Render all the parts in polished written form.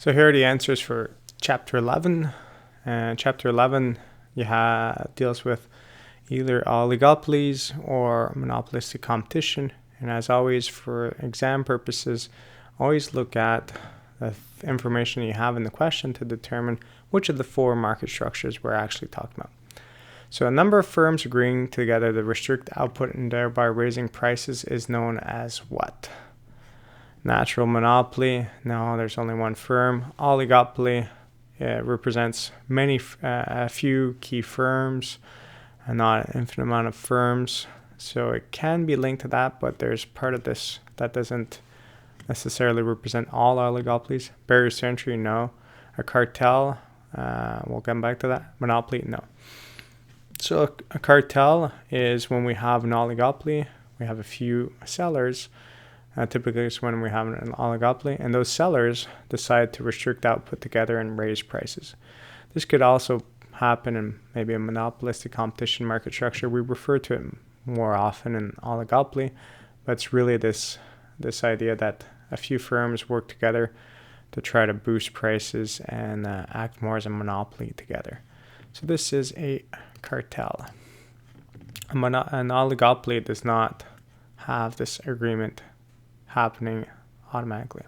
So here are the answers for Chapter 11. And Chapter 11 deals with either oligopolies or monopolistic competition. And as always, for exam purposes, always look at the information you have in the question to determine which of the four market structures we're actually talking about. So a number of firms agreeing together to restrict output and thereby raising prices is known as what? Natural monopoly. No, there's only one firm. Oligopoly represents a few key firms and not an infinite amount of firms. So it can be linked to that, but there's part of this that doesn't necessarily represent all oligopolies. Barriers to entry, no. A cartel, we'll come back to that. Monopoly, no. So a cartel is when we have an oligopoly, we have a few sellers. Typically it's when we have an oligopoly, and those sellers decide to restrict output together and raise prices. This could also happen in maybe a monopolistic competition market structure. We refer to it more often in oligopoly, but it's really this idea that a few firms work together to try to boost prices and act more as a monopoly together. So this is a cartel. An oligopoly does not have this agreement happening automatically.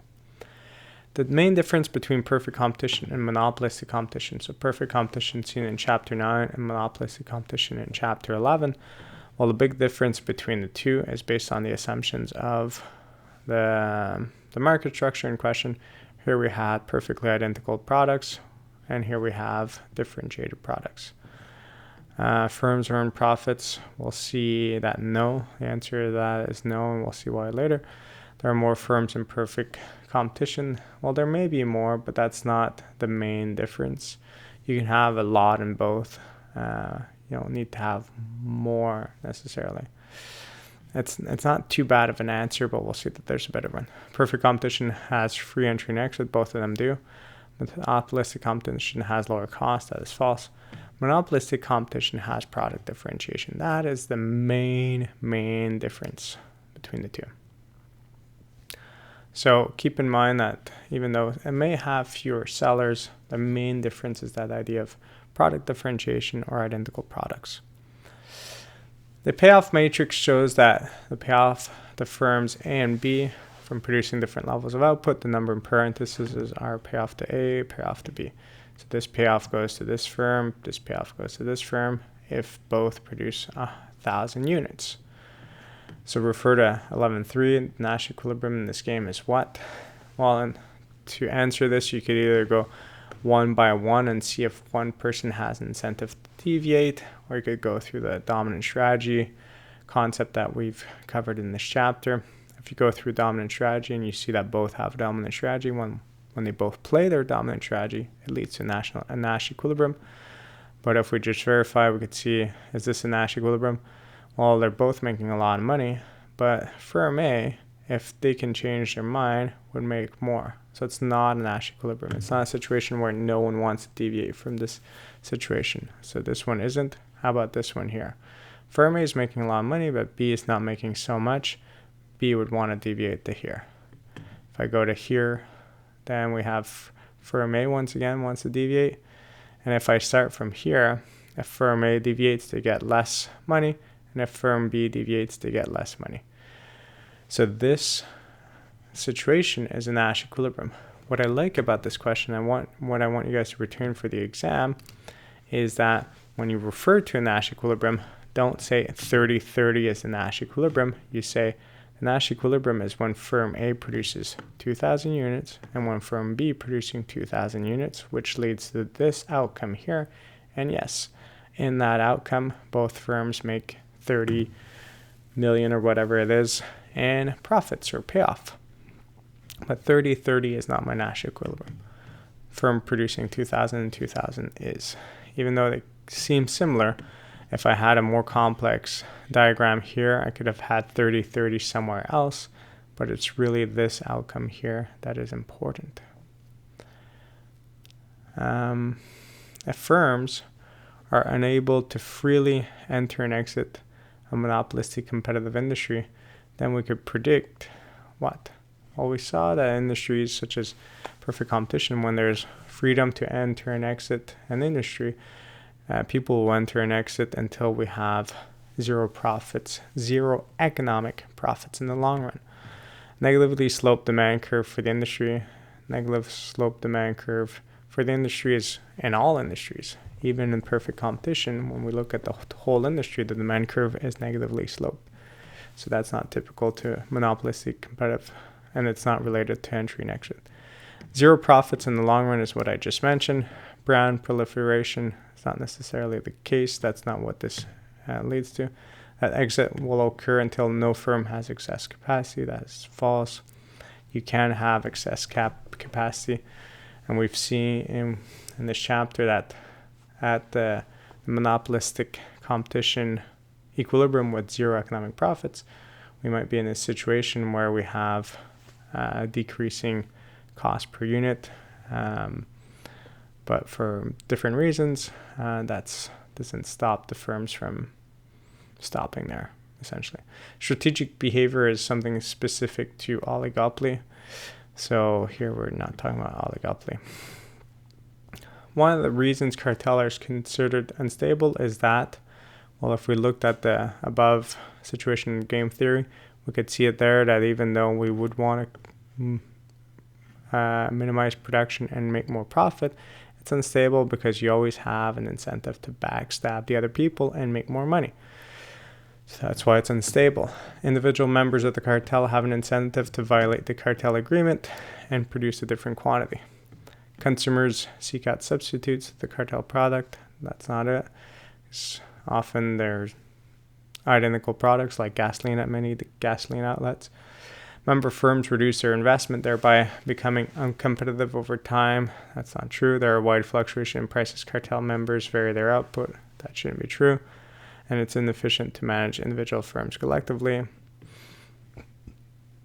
The main difference between perfect competition and monopolistic competition. So perfect competition seen in Chapter 9 and monopolistic competition in Chapter 11. Well, the big difference between the two is based on the assumptions of the market structure in question. Here we had perfectly identical products, and here we have differentiated products. Firms earn profits. We'll see that no. The answer to that is no, and we'll see why later. There are more firms in perfect competition. Well, there may be more, but that's not the main difference. You can have a lot in both. You don't need to have more necessarily. It's not too bad of an answer, but we'll see that there's a better one. Perfect competition has free entry and exit. Both of them do. Monopolistic competition has lower cost. That is false. Monopolistic competition has product differentiation. That is the main difference between the two. So keep in mind that even though it may have fewer sellers, the main difference is that idea of product differentiation or identical products. The payoff matrix shows that the payoff the firms A and B from producing different levels of output. The number in parentheses are payoff to A, payoff to B. So this payoff goes to this firm, this payoff goes to this firm if both produce 1,000 units. So refer to 11.3. Nash equilibrium in this game is what? Well, to answer this, you could either go one by one and see if one person has an incentive to deviate, or you could go through the dominant strategy concept that we've covered in this chapter. If you go through dominant strategy and you see that both have dominant strategy, when they both play their dominant strategy, it leads to a Nash equilibrium. But if we just verify, we could see, is this a Nash equilibrium? Well, they're both making a lot of money, but firm A, if they can change their mind, would make more. So it's not a Nash equilibrium. It's not a situation where no one wants to deviate from this situation. So this one isn't. How about this one here? Firm A is making a lot of money, but B is not making so much. B would want to deviate to here. If I go to here, then we have firm A once again wants to deviate. And if I start from here, if firm A deviates, they get less money. And if firm B deviates, they get less money. So this situation is a Nash equilibrium. What I like about this question, what I want you guys to return for the exam, is that when you refer to a Nash equilibrium, don't say 30-30 is the Nash equilibrium. You say the Nash equilibrium is when firm A produces 2,000 units and when firm B producing 2,000 units, which leads to this outcome here. And yes, in that outcome, both firms make 30 million or whatever it is and profits or payoff. But 30-30 is not my Nash equilibrium. Firm producing 2,000 and 2,000 is. Even though they seem similar, if I had a more complex diagram here, I could have had 30-30 somewhere else, but it's really this outcome here that is important. If firms are unable to freely enter and exit a monopolistic competitive industry, then we could predict what? Well, we saw that industries such as perfect competition, when there's freedom to enter and exit an industry, people will enter and exit until we have zero profits, zero economic profits in the long run. Negatively sloped demand curve for the industry. Negative slope demand curve for the industry is in all industries. Even in perfect competition, when we look at the whole industry, the demand curve is negatively sloped. So that's not typical to monopolistic competitive, and it's not related to entry and exit. Zero profits in the long run is what I just mentioned. Brand proliferation is not necessarily the case. That's not what this leads to. That exit will occur until no firm has excess capacity. That is false. You can have excess capacity, and we've seen in this chapter that at the monopolistic competition equilibrium with zero economic profits, we might be in a situation where we have decreasing cost per unit, but for different reasons, that doesn't stop the firms from stopping there, essentially. Strategic behavior is something specific to oligopoly. So here we're not talking about oligopoly. One of the reasons cartel are considered unstable is that, well, if we looked at the above situation in game theory, we could see it there that even though we would want to minimize production and make more profit, it's unstable because you always have an incentive to backstab the other people and make more money. So that's why it's unstable. Individual members of the cartel have an incentive to violate the cartel agreement and produce a different quantity. Consumers seek out substitutes to the cartel product. That's not it. Often there's identical products like gasoline at many gasoline outlets. Member firms reduce their investment, thereby becoming uncompetitive over time. That's not true. There are wide fluctuation in prices. Cartel members vary their output. That shouldn't be true. And it's inefficient to manage individual firms collectively.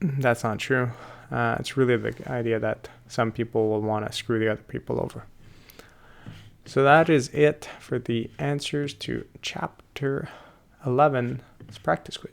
That's not true. It's really the idea that some people will want to screw the other people over. So that is it for the answers to Chapter 11's practice quiz.